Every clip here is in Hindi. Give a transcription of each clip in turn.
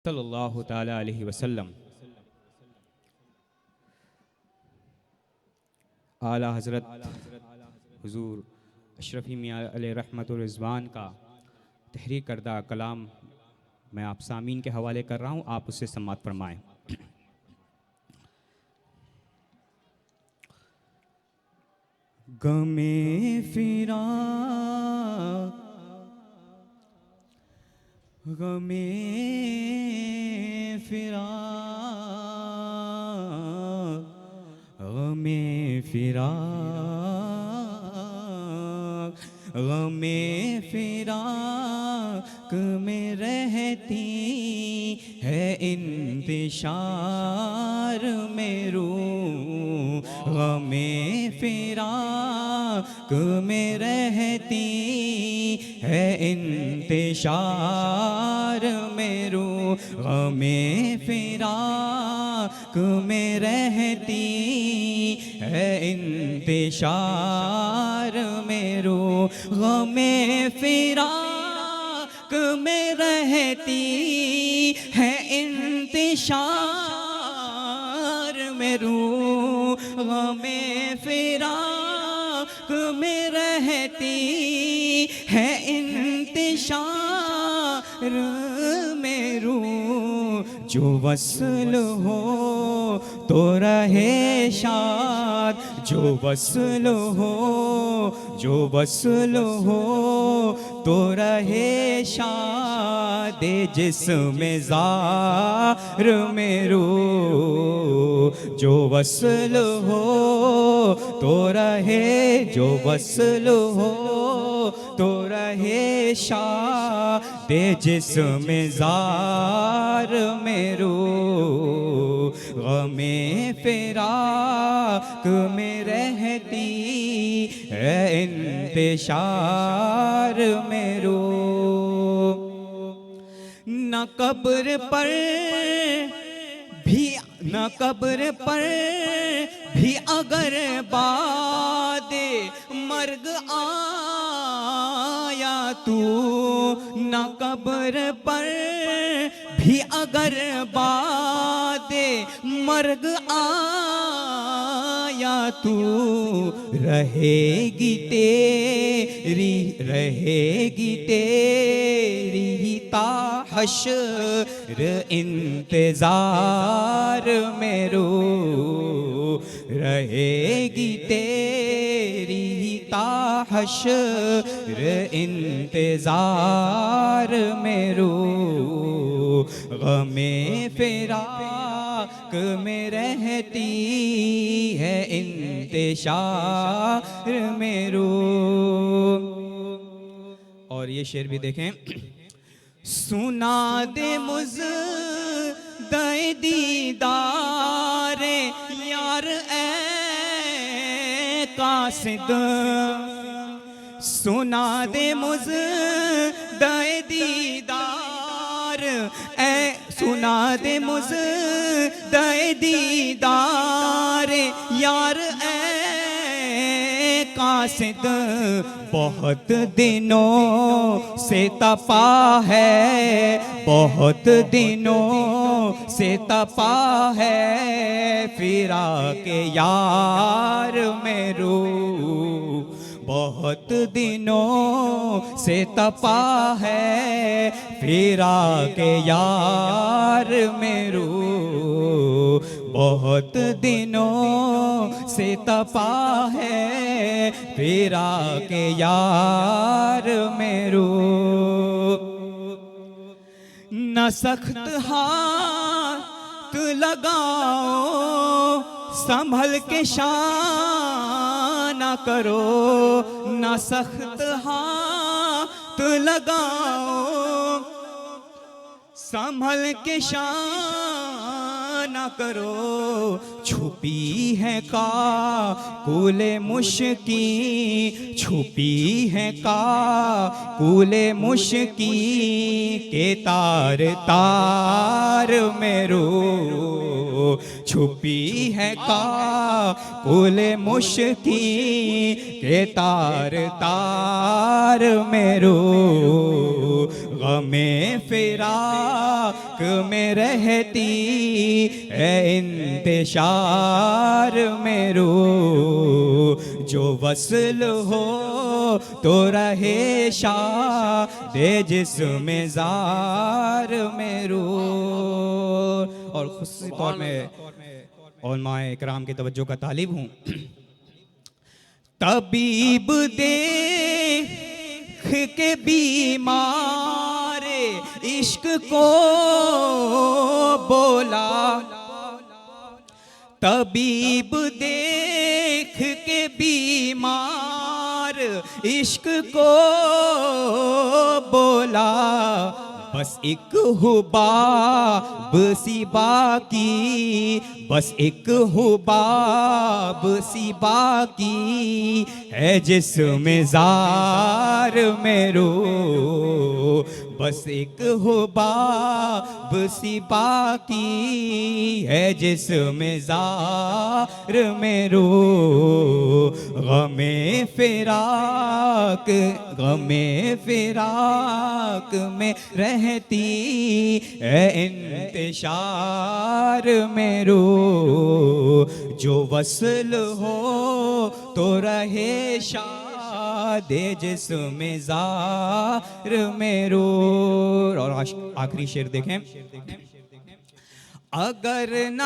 सल्लल्लाहु ताला अलैहि वसल्लम। आला हज़रत हुज़ूर अशरफ़ी मियाँ अलैहि रहमतुर रिज़वान का तहरीर करदा कलाम मैं आप सामीन के हवाले कर रहा हूँ, आप उससे सम्मात फरमाएँ। गमे फिरा गमे फिरा गमे फिरा गमे फिराक में रहती है इंतशार में रूह, गमे फिराक में रहती है इंतशार में रूह, गमे फिराक में रहती है इंतशार में रूह, गमे फिराक में रहती है इंतशार में रूह, गमे फिराक में रहती है इंतशार में रूह। जो वस्ल हो तो रहे शाद, जो वस्ल हो, जो वस्ल हो तो रहे शाद जिस्म ज़ार में रूह। जो वस्ल हो तो रहे, जो वस्ल हो तो रहे शाद जिस्म ज़ार में रूह, गमे फिराक में रहती है इंतशार में रूह। न कब्र पर भी, न कब्र पर भी अगर बाद मर्ग आया तू, न कब्र पर भी अगर बाद मर्ग आया तू, रहेगी तेरी, रहेगी तेरी ता हश्र इंतजार में रूह, रहेगी तेरी ता हश्र इंतजार में रूह, गमे फिराक में रहती है इंतशार में रूह। और ये शेर भी देखें। सुना दे मुझ दे दीदार यार ए कासिद, सुना दे मुझ दे दीदार ए, सुना दे मुझ दे दीदार यार ए कासिद। बहुत दिनों से तपा है, बहुत दिनों से तपा है फिरा के यार में रूह, बहुत दिनों से तपा है फिरा के यार में रूह, बहुत दिनों से तपा है फिरा के यार में रूह। न सख्त हाथ लगाओ संभल के शाना करो, न सख्त हाथ लगाओ संभल के शाना करो। छुपी है का कुले मुश्की, छुपी है का कुले मुश्की के तार तार में रूह, छुपी है का कुले मुश्की के तार तार में रूह, गमे फिराक में रहती है इंतशार में रूह, जो वसल हो तो रहे शादे जिस्म जार में रूह। और खुशी तौर में उलमाए इकराम की तवज्जो का तालिब हूँ। तबीब देख के बीमार इश्क को बोला, तबीब देख के बीमार इश्क को बोला, बस एक हुबाब सी बाकी, बस एक हुबाब सी बाकी है जिस्म जार में रूह, बस एक हुबाब सी बाकी है जिस्म जार में रूह। गमे फिराक, गमे फिराक में रहती है इंतशार में रूह, जो वसल हो तो रहे शादे जिस्म जार में रूह। और आखिरी शेर देखें। अगर न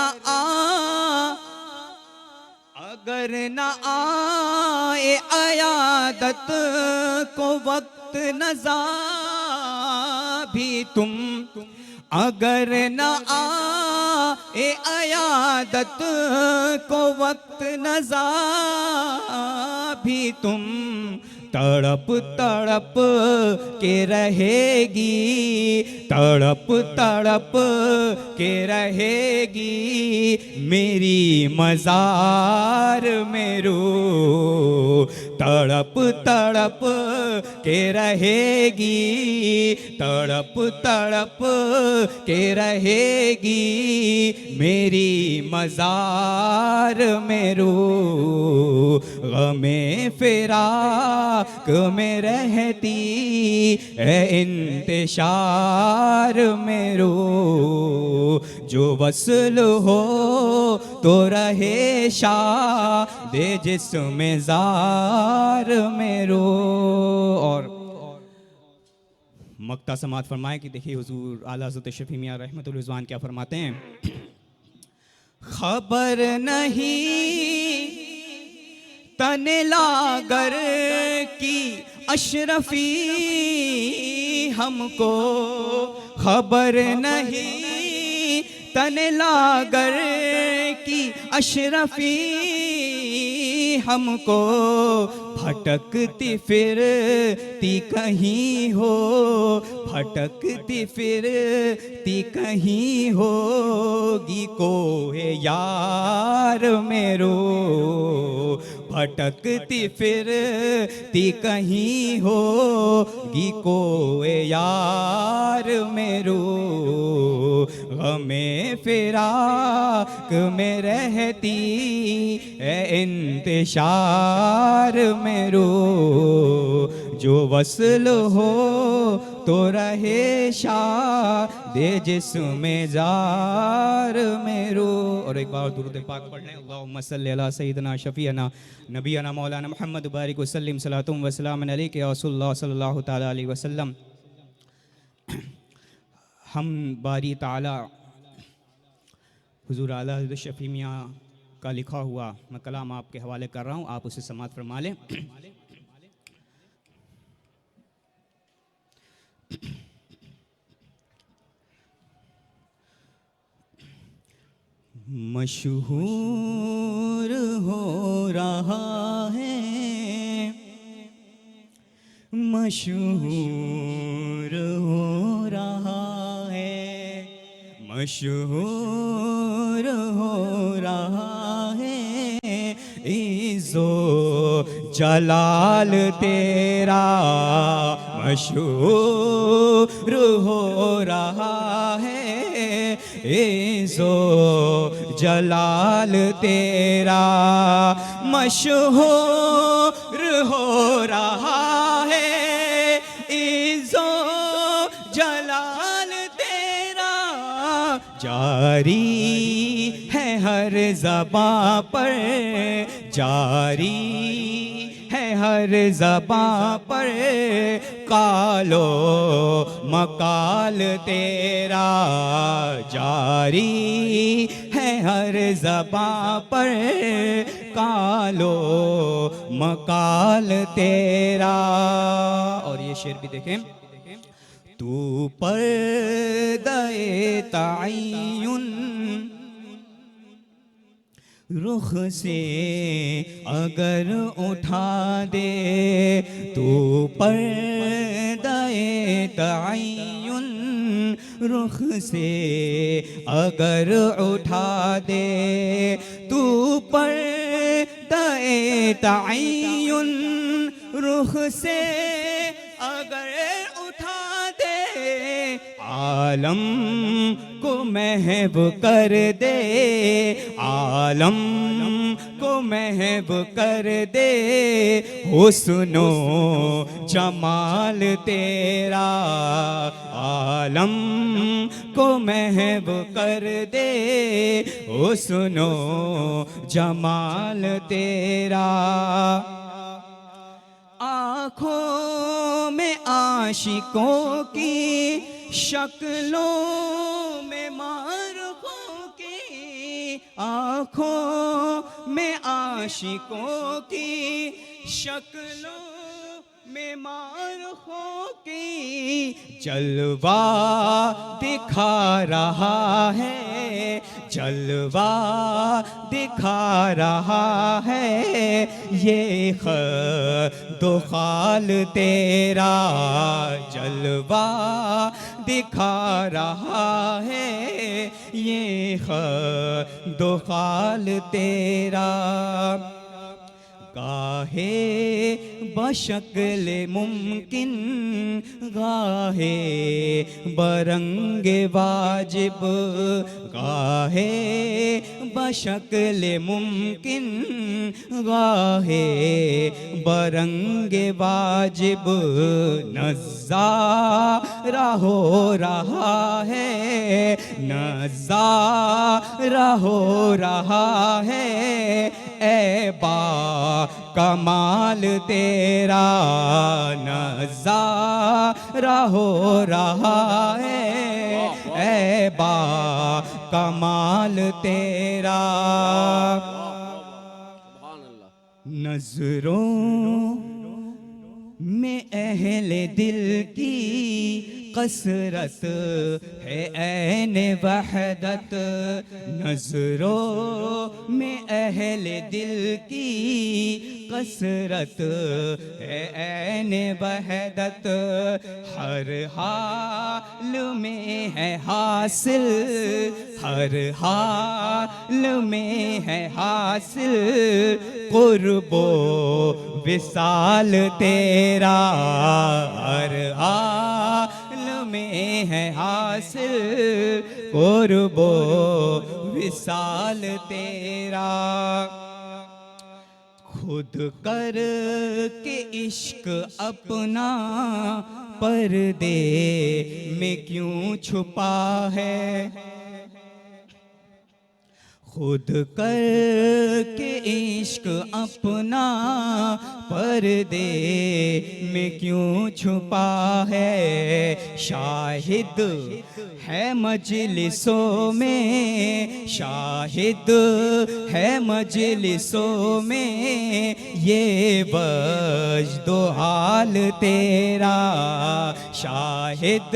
आए अयादत को वक्त नज़ा भी तुम, अगर न आए अयादत को वक्त नज़ा भी तुम, तड़प तड़प के रहेगी, तड़प तड़प के रहेगी मेरी मज़ार में रूह, तड़प तड़प के रहेगी, तड़प तड़प के रहेगी मेरी मज़ार में रूह। गमे फिराक में रहती है इंतशार में रूह, जो वसल हो तो रहे शादे जिस्म जार में रूह। और मक्ता समात फरमाए कि देखिए हुजूर आला हज़रत अशरफी मियां रहमतुल्लाह रिज़वान क्या फरमाते हैं। खबर नहीं तने लागर की अशरफी हमको, खबर नहीं तने लागर की अशरफी हमको, भटकती फिरती कहीं हो, भटकती फिरती कहीं होगी कोहे यार मेरो, भटकती फिरती कहीं होगी कोहे यार मेरो, गमे फिराक में रहती है इंतशार मेरो, जो वसल हो तो रहे शादे जिस्म जार मेरो। और एक बार दुरूद पाक पढ़ लें। अल्लाहुम्मा सल्ली अला सय्यिदना शफीअना नबीना मौलाना मुहम्मद बारिक वसल्लिम सलातुम व सलामुन अलैका या रसूलल्लाह सल्लल्लाहु तआला अलैहि वसल्लम। हम बारी ताला हुजूर आला हज़रत शफ़ी मियां का लिखा हुआ मैं कलाम आपके हवाले कर रहा हूँ, आप उसे समाअत फरमा लें। मशहूर हो रहा है, मशहूर हो रहा है, मशहूर हो रहा है, इज़्ज़ो जलाल तेरा मशहूर हो रहा है, इज़्ज़ो जलाल तेरा मशहूर हो रहा है, इज़्ज़ो जारी है हर ज़बां पर, जारी है हर ज़बां पर, कालो मकाल तेरा। जारी है हर ज़बां पर, कालो मकाल तेरा। और ये शेर भी देखें, तू पर्दे तायुन रुख से अगर उठा दे, तू पर्दे तायुन रुख से अगर उठा दे, तू पर्दे तायुन रुख से अगर उठा दे, आलम को महब कर दे, आलम को महब कर दे, हुस्नो जमाल तेरा। आलम को महब कर दे, हुस्नो जमाल तेरा। आँखों में आशिकों की, शक्लों में मारूफों की, आँखों में आशिकों की, शक्लों में मारूफों की, जलवा दिखा रहा है, जलवा दिखा रहा है, ये दो खाल तेरा। जलवा दिखा रहा है, ये दो खाल तेरा। गाहे बशक्ल मुमकिन, गाहे बरंगे वाजिब, गाहे बशक्ल मुमकिन, गाहे बरंगे वाजिब, नज़ारा हो रहा है, नज़ारा हो रहा है, ऐ बा कमाल तेरा। नज़ारा हो रहा है, ऐ बा कमाल तेरा। नजरों में अहले दिल की कसरत है ऐन वहदत, नजरों में अहले दिल की कसरत है ऐन वहदत, हर हाल में है हासिल, हर हाल में है हासिल, कुर्बो विसाल तेरा। हर हाल में है हासिल, कुर्बो विसाल तेरा। खुद कर के इश्क अपना पर्दे में क्यों छुपा है, खुद कर के इश्क अपना पर्दे में क्यों छुपा है। शाहिद है मजलिसों में, शाहिद है मजलिसों में, ये वज्दो हाल तेरा। शाहिद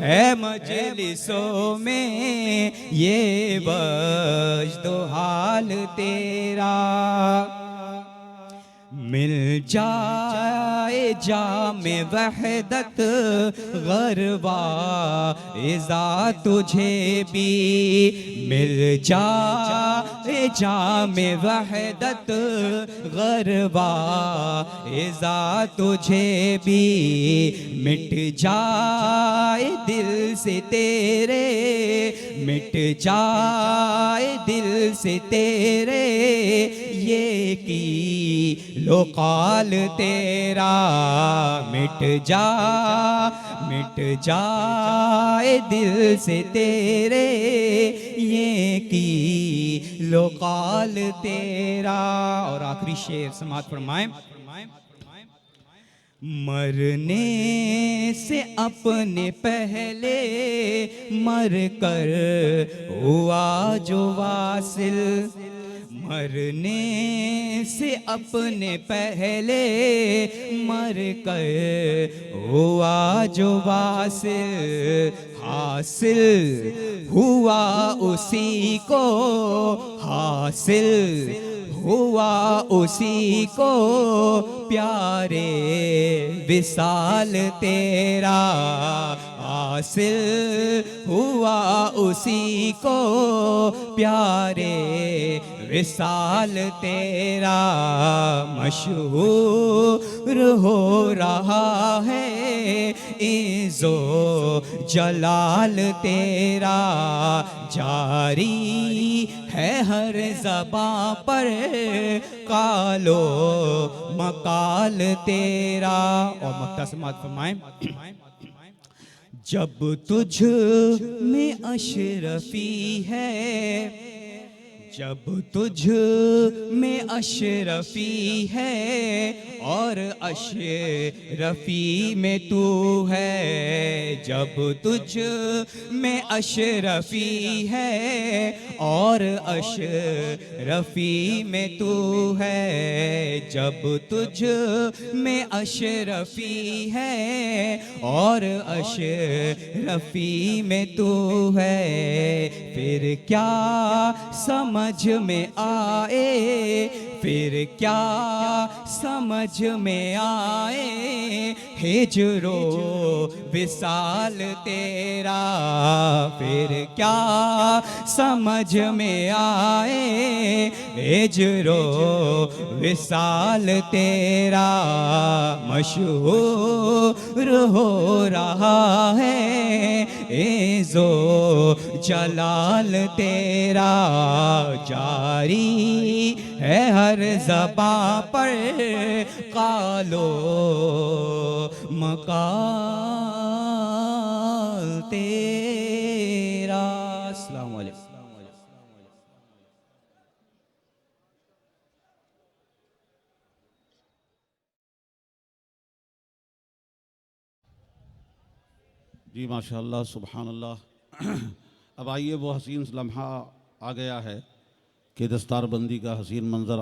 है मजलिसों में, ये वज्दो हाल तेरा। मिल जाए जामे वहदत गरबा इज़ा तुझे भी, मिल जाए जामे वहदत गरबा इज़ा तुझे भी, मिट जाए दिल से तेरे, मिट जाए दिल से तेरे, ये की लो काल तेरा। मिट जाए दिल से तेरे ये की लो काल तेरा। और आखिरी शेर समात फरमाए। मरने से अपने पहले मर कर हुआ जो वासिल, मरने से अपने पहले मर कर हुआ जो वासिल, हासिल हुआ उसी को, हासिल हुआ उसी को प्यारे विसाल तेरा, हासिल हुआ उसी को प्यारे विसाल तेरा। मशहूर हो रहा है इज़्ज़ो जलाल तेरा, जारी है हर ज़बां पर कालो मकाल तेरा। और मुख्तसमात फरमाएं। जब तुझ में अशरफी है, जब तुझ में अशरफी है और अशरफी में तू है, जब तुझ में अशरफी है और अशरफी में तू है, जब तुझ में अशरफी है और अशरफी में तू है, फिर क्या समझ में आए, फिर क्या समझ में आए हिजरो विसाल तेरा, फिर क्या समझ में आए हिजरो विसाल तेरा। मशहूर हो रहा है इज़्ज़ो जलाल तेरा, जारी है हर ज़बां पर कालो मकाल तेरा। अस्सलामु अलैकुम। जी माशाअल्लाह सुबहानल्लाह। अब आइए वो हसीन लम्हा आ गया है कि दस्तारबंदी का हसीन मंज़र